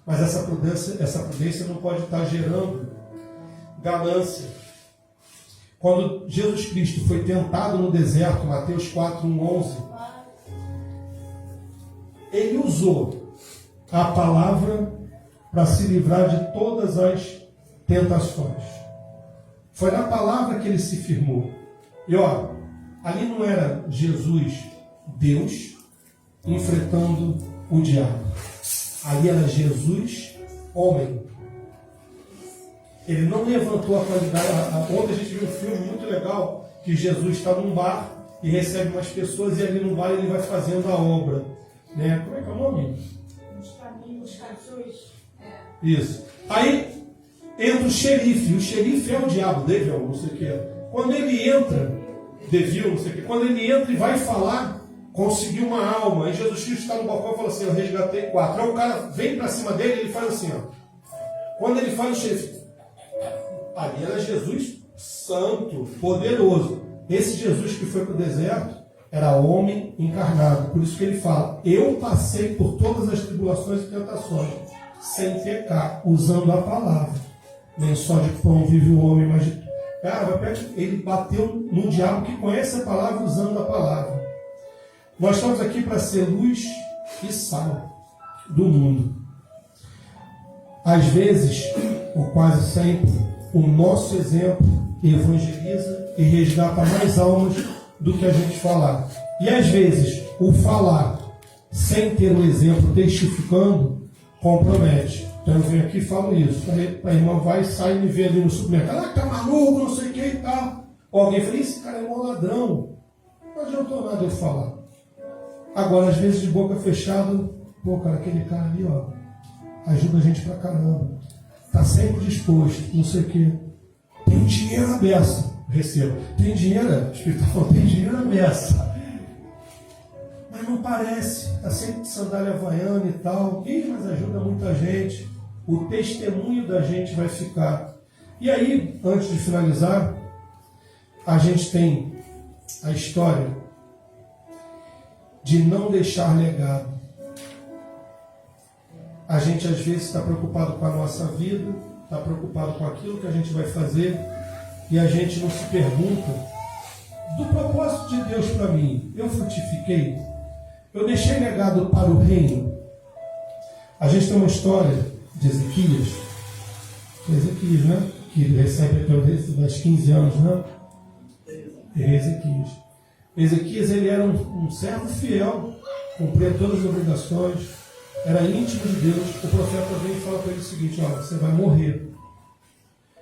Speaker 2: Mas essa prudência não pode estar gerando ganância. Quando Jesus Cristo foi tentado no deserto, Mateus 4:11, Ele usou a palavra para se livrar de todas as tentações. Foi na palavra que Ele se firmou. E ó, ali não era Jesus, Deus, enfrentando o diabo. Ali era Jesus, homem. Ele não levantou a qualidade. Ontem a gente viu um filme muito legal, que Jesus está num bar e recebe umas pessoas, e ali no bar ele vai fazendo a obra. Né? Como é que é o nome?
Speaker 3: Os caminhos, Jesus.
Speaker 2: Isso. Aí entra o xerife é o diabo, devil, não sei o que é. Quando ele entra, devil, não sei o que, quando ele entra e vai falar, conseguiu uma alma, aí Jesus Cristo está no balcão e fala assim, eu resgatei 4. Aí o cara vem para cima dele e ele faz assim, ó. Quando ele faz o xerife, ali era Jesus santo, poderoso. Esse Jesus que foi para o deserto era homem encarnado. Por isso que ele fala, eu passei por todas as tribulações e tentações, sem pecar, usando a palavra. Nem só de pão vive o homem, mas de... Cara, ele bateu no diabo que conhece a palavra usando a palavra. Nós estamos aqui para ser luz e sal do mundo. Às vezes, ou quase sempre, o nosso exemplo evangeliza e resgata mais almas do que a gente falar. E às vezes, o falar sem ter o exemplo testificando, compromete. Então eu venho aqui e falo isso. Aí a irmã vai e sai e me vê ali no supermercado. Ah, tá maluco, não sei o que e tal. Ou alguém fala, esse cara é um ladrão. Não adiantou nada eu falar. Agora, às vezes, de boca fechada, pô, cara, aquele cara ali, ó, ajuda a gente pra caramba. Tá sempre disposto, não sei o que. Tem dinheiro na beça. Recebo. Tem dinheiro, o Espírito falou, tem dinheiro na beça. Mas não parece. Tá sempre de sandália havaiana e tal. Ih, mas ajuda muita gente. O testemunho da gente vai ficar. E aí, antes de finalizar, a gente tem a história de não deixar legado. A gente às vezes está preocupado com a nossa vida, está preocupado com aquilo que a gente vai fazer, e a gente não se pergunta do propósito de Deus para mim. Eu frutifiquei? Eu deixei legado para o reino? A gente tem uma história de Ezequias, né? Que recebe até uns 15 anos, né? Ezequias, ele era um servo fiel, cumpria todas as obrigações, era íntimo de Deus. O profeta vem e fala para ele o seguinte: olha, você vai morrer.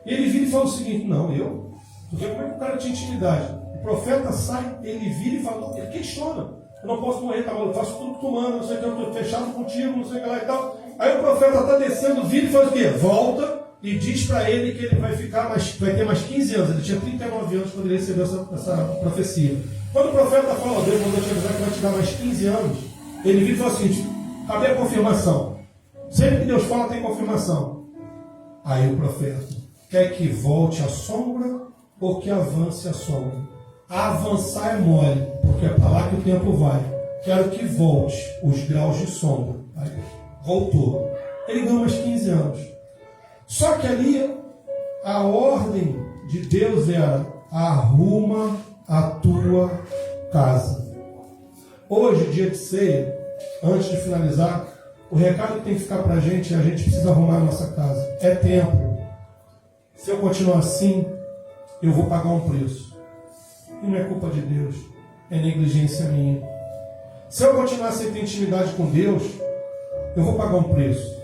Speaker 2: E ele vira e fala o seguinte: não, eu? Porque como é que o cara tinha intimidade? O profeta sai, ele vira e fala, ele questiona: eu não posso morrer, tá maluco, eu faço tudo que tu manda, não sei o que, eu estou fechado contigo, não sei o que lá e tal. Aí o profeta está descendo, vira e faz o quê? Volta e diz para ele que ele vai ter mais 15 anos. Ele tinha 39 anos quando ele recebeu essa profecia. Quando o profeta fala, Deus mandou te avisar que vai te dar mais 15 anos, ele vira e fala o seguinte: cadê a confirmação? Sempre que Deus fala, tem confirmação. Aí o profeta: quer que volte a sombra ou que avance a sombra? Avançar é mole, porque é para lá que o tempo vai. Quero que volte os graus de sombra. Aí, voltou. Ele ganhou mais 15 anos. Só que ali a ordem de Deus era: arruma a tua casa. Hoje, dia de ceia, antes de finalizar, o recado que tem que ficar para a gente é: a gente precisa arrumar a nossa casa. É tempo. Se eu continuar assim, eu vou pagar um preço. E não é culpa de Deus, é negligência minha. Se eu continuar sem ter intimidade com Deus, eu vou pagar um preço.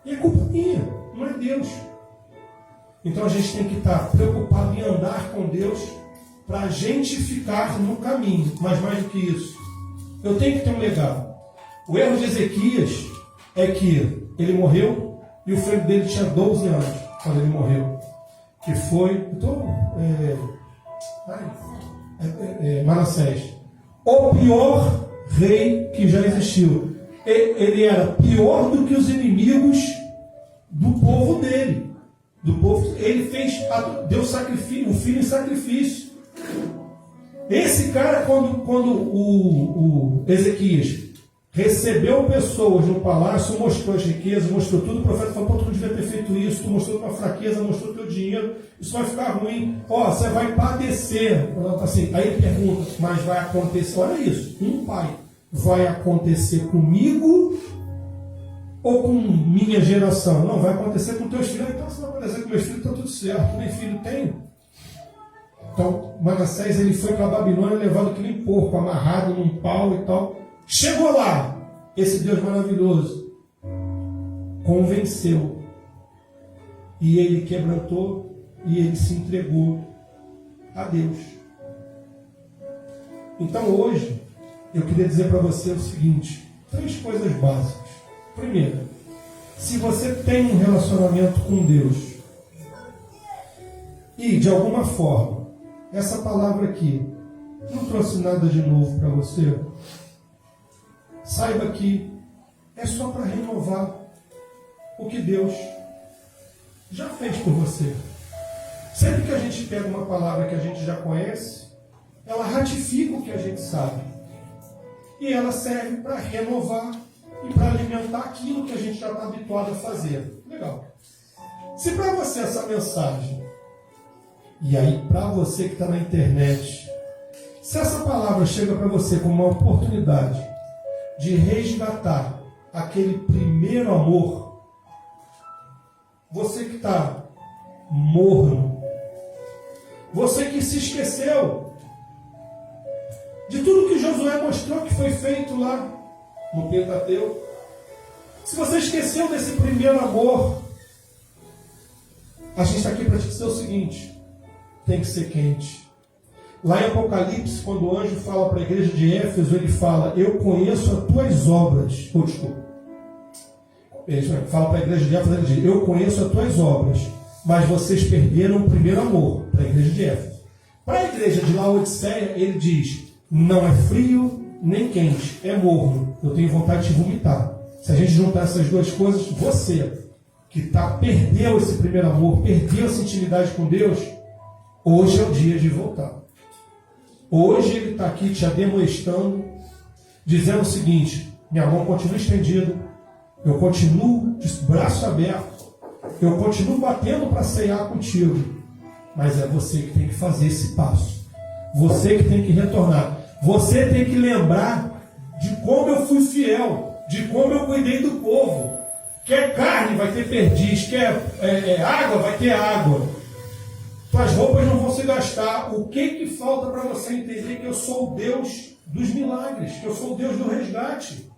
Speaker 2: E é culpa minha, não é Deus. Então a gente tem que estar preocupado em andar com Deus para a gente ficar no caminho. Mas mais do que isso, eu tenho que ter um legado. O erro de Ezequias é que ele morreu e o filho dele tinha 12 anos quando ele morreu. Que foi Manassés, o pior rei que já existiu. Ele era pior do que os inimigos do povo dele. Ele deu sacrifício, o filho em sacrifício. Esse cara, quando o Ezequias recebeu pessoas no palácio, mostrou as riquezas, mostrou tudo, o profeta falou: tu não devia ter feito isso, tu mostrou tua fraqueza, mostrou teu dinheiro, isso vai ficar ruim, você vai padecer. Assim, aí ele pergunta: mas vai acontecer, olha isso, um pai, vai acontecer comigo ou com minha geração? Não, vai acontecer com teus filhos. Então, se não acontecer com meus filhos, está tudo certo, nem filho tenho. Então, Manassés, ele foi para a Babilônia levado que nem porco, amarrado num pau e tal. Chegou lá, esse Deus maravilhoso convenceu, e ele quebrantou, e ele se entregou a Deus. Então hoje, eu queria dizer para você o seguinte: 3 coisas básicas. Primeiro, se você tem um relacionamento com Deus, e de alguma forma, essa palavra aqui não trouxe nada de novo para você, saiba que é só para renovar o que Deus já fez por você. Sempre que a gente pega uma palavra que a gente já conhece, ela ratifica o que a gente sabe. E ela serve para renovar e para alimentar aquilo que a gente já está habituado a fazer. Legal. Se para você essa mensagem, e aí para você que está na internet, se essa palavra chega para você como uma oportunidade de resgatar aquele primeiro amor, você que está morno, você que se esqueceu de tudo que Josué mostrou que foi feito lá no Pentateuco, se você esqueceu desse primeiro amor, a gente está aqui para te dizer o seguinte: tem que ser quente. Lá em Apocalipse, quando o anjo fala para a igreja de Éfeso, ele fala: eu conheço as tuas obras. Desculpa. Ele fala para a igreja de Éfeso, ele diz: eu conheço as tuas obras, mas vocês perderam o primeiro amor. Para a igreja de Éfeso. Para a igreja de Laodiceia, ele diz: não é frio nem quente, é morno. Eu tenho vontade de vomitar. Se a gente juntar essas duas coisas, você que perdeu esse primeiro amor, perdeu essa intimidade com Deus, hoje é o dia de voltar. Hoje ele está aqui te ademoestando, dizendo o seguinte: minha mão continua estendida, eu continuo de braço aberto, eu continuo batendo para ceiar contigo, mas é você que tem que fazer esse passo, você que tem que retornar, você tem que lembrar de como eu fui fiel, de como eu cuidei do povo. Quer carne, vai ter perdiz, quer água, vai ter água. Tuas roupas não vão se gastar. O que falta para você entender que eu sou o Deus dos milagres, que eu sou o Deus do resgate?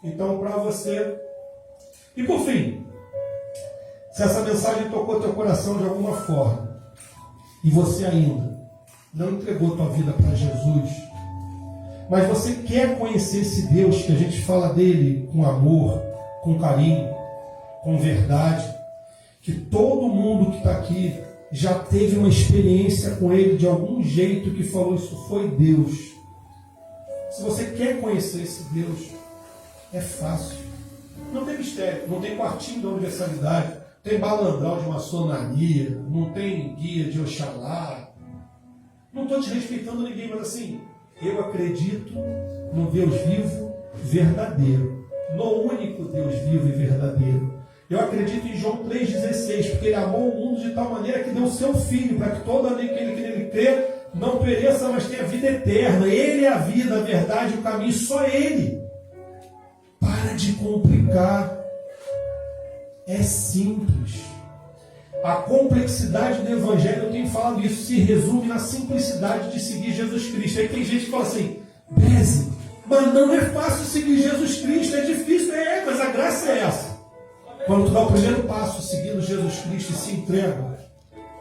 Speaker 2: Então, para você... E por fim, se essa mensagem tocou teu coração de alguma forma, e você ainda não entregou tua vida para Jesus, mas você quer conhecer esse Deus que a gente fala dele com amor, com carinho, com verdade, que todo mundo que está aqui já teve uma experiência com ele de algum jeito, que falou: isso foi Deus. Se você quer conhecer esse Deus, é fácil. Não tem mistério, não tem quartinho da universalidade, não tem balandral de maçonaria, não tem guia de Oxalá. Não estou te respeitando ninguém, mas assim, eu acredito no Deus vivo, verdadeiro, no único Deus vivo e verdadeiro. Eu acredito em João 3,16, porque ele amou o mundo de tal maneira que deu o seu Filho, para que todo aquele que nele crê não pereça, mas tenha vida eterna. Ele é a vida, a verdade, o caminho, só Ele. Para de complicar. É simples. A complexidade do Evangelho, eu tenho falado isso, se resume na simplicidade de seguir Jesus Cristo. Aí tem gente que fala assim: Beze, mas não é fácil seguir Jesus Cristo, é difícil. Mas a graça é essa. Quando tu dá o primeiro passo seguindo Jesus Cristo e se entrega,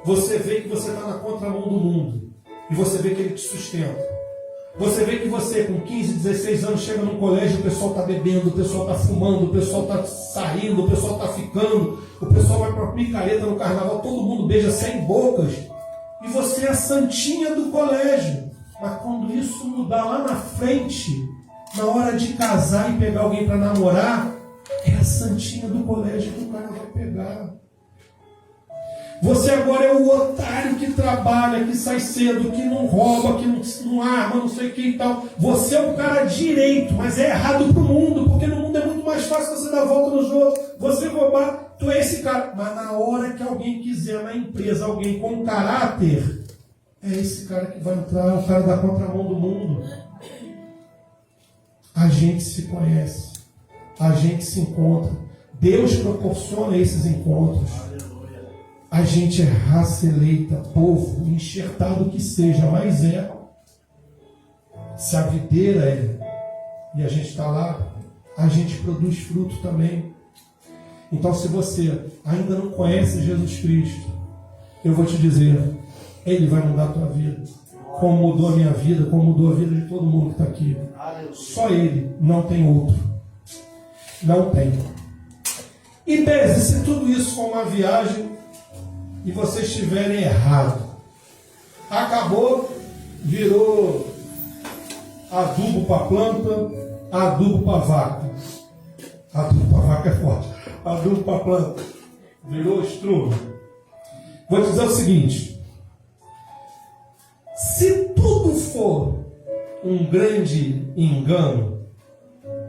Speaker 2: você vê que você está na contramão do mundo. E você vê que Ele te sustenta. Você vê que você, com 15, 16 anos, chega num colégio, o pessoal está bebendo, o pessoal está fumando, o pessoal está saindo, o pessoal está ficando, o pessoal vai para uma picareta no carnaval, todo mundo beija 100 bocas. E você é a santinha do colégio. Mas quando isso mudar lá na frente, na hora de casar e pegar alguém para namorar, é a santinha do colégio que o cara vai pegar. Você agora é o otário que trabalha, que sai cedo, que não rouba, que não arma, não sei o que e tal. Você é o cara direito, mas é errado pro mundo, porque no mundo é muito mais fácil você dar volta nos outros. Você roubar, tu é esse cara. Mas na hora que alguém quiser na empresa, alguém com caráter, é esse cara que vai entrar, é o cara da contramão do mundo. A gente se conhece. A gente se encontra. Deus proporciona esses encontros. A gente é raça eleita, povo, enxertado que seja, mas é. Se a videira é, e a gente está lá, a gente produz fruto também. Então, se você ainda não conhece Jesus Cristo, eu vou te dizer, Ele vai mudar a tua vida. Como mudou a minha vida, como mudou a vida de todo mundo que está aqui. Só Ele, não tem outro. Não tem. E Beze, se tudo isso for uma viagem e vocês estiverem errado, acabou, virou adubo para planta, adubo para vaca. Adubo para vaca é forte. Adubo para planta. Virou estrume. Vou te dizer o seguinte: se tudo for um grande engano,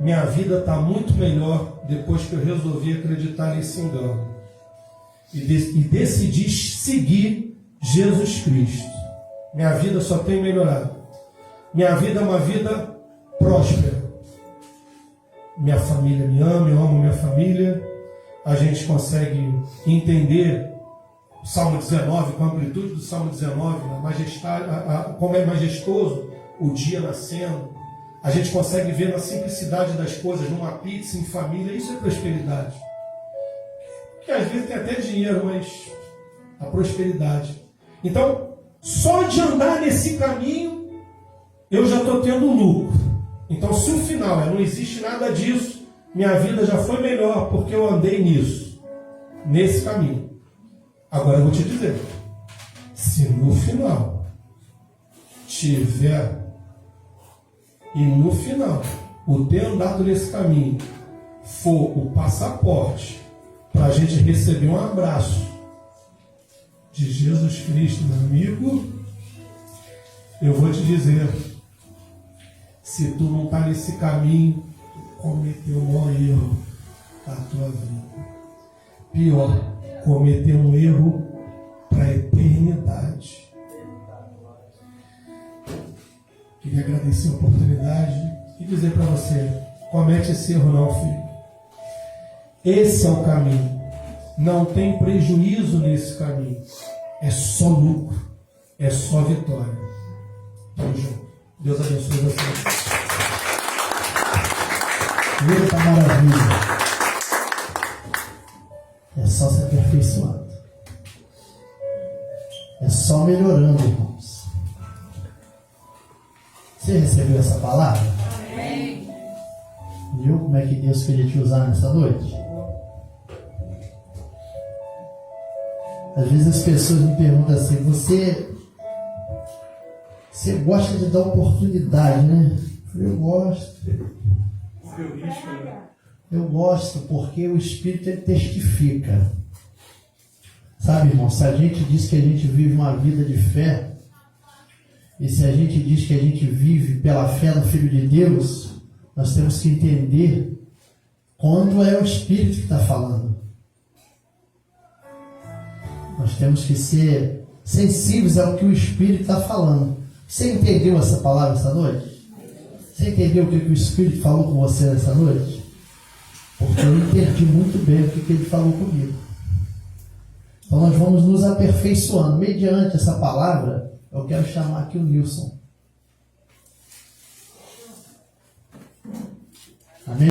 Speaker 2: minha vida está muito melhor depois que eu resolvi acreditar nesse engano e decidi seguir Jesus Cristo. Minha vida só tem melhorado. Minha vida é uma vida próspera. Minha família me ama, eu amo minha família. A gente consegue entender o Salmo 19, com a amplitude do Salmo 19, como é majestoso o dia nascendo, a gente consegue ver na simplicidade das coisas, numa pizza, em família, isso é prosperidade. Que às vezes tem até dinheiro, mas a prosperidade. Então, só de andar nesse caminho, eu já estou tendo lucro. Então, se o final não existe nada disso, minha vida já foi melhor porque eu andei nisso, nesse caminho. Agora eu vou te dizer, se no final tiver, e no final o ter andado nesse caminho for o passaporte para a gente receber um abraço de Jesus Cristo, meu amigo, eu vou te dizer, se tu não está nesse caminho, tu cometeu o maior erro da tua vida. Pior, cometeu um erro para a eternidade. Queria agradecer a oportunidade e dizer para você, comete esse erro não, filho. Esse é o caminho. Não tem prejuízo nesse caminho. É só lucro. É só vitória. Tamo junto. Deus abençoe você.
Speaker 1: Eita maravilha! É só se aperfeiçoando. É só melhorando, irmãos. Você recebeu essa palavra?
Speaker 3: Amém.
Speaker 1: Viu como é que Deus queria te usar nessa noite? Às vezes as pessoas me perguntam assim, você gosta de dar oportunidade, né? Eu gosto. Eu gosto porque o Espírito ele testifica. Sabe, irmão, se a gente diz que a gente vive uma vida de fé, e se a gente diz que a gente vive pela fé no Filho de Deus, nós temos que entender quando é o Espírito que está falando. Nós temos que ser sensíveis ao que o Espírito está falando. Você entendeu essa palavra essa noite? Você entendeu o que o Espírito falou com você nessa noite? Porque eu entendi muito bem o que ele falou comigo. Então nós vamos nos aperfeiçoando. Mediante essa palavra, eu quero chamar aqui o Nilson.